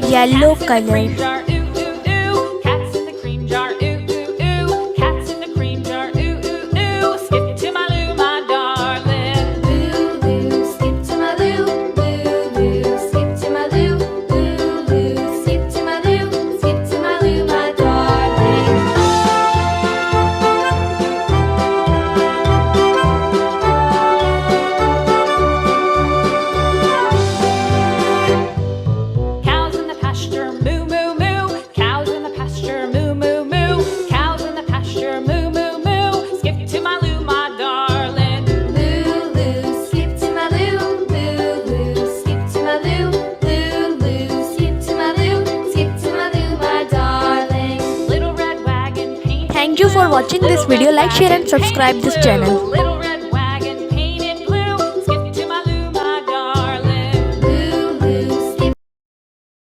yellow color. Cats in the cream jar, ooh ooh ooh. Cats in the cream jar, ooh ooh ooh. Skip to my loo, my darling. Loo loo, skip to my loo. Loo loo, skip to my loo. Loo loo, skip to my loo. Skip to my loo, my darling. Cows in the pasture, moo moo moo. Cows in the pasture, moo moo moo. Cows in the pasture, moo moo moo. Skip to my loo, my darling. Loo loo, skip to my loo. Loo loo, skip to my loo. Loo loo, skip to my loo. Skip to my loo, my darling. Little red wagon painted Thank you for watching this video. Like, share and subscribe this channel. Little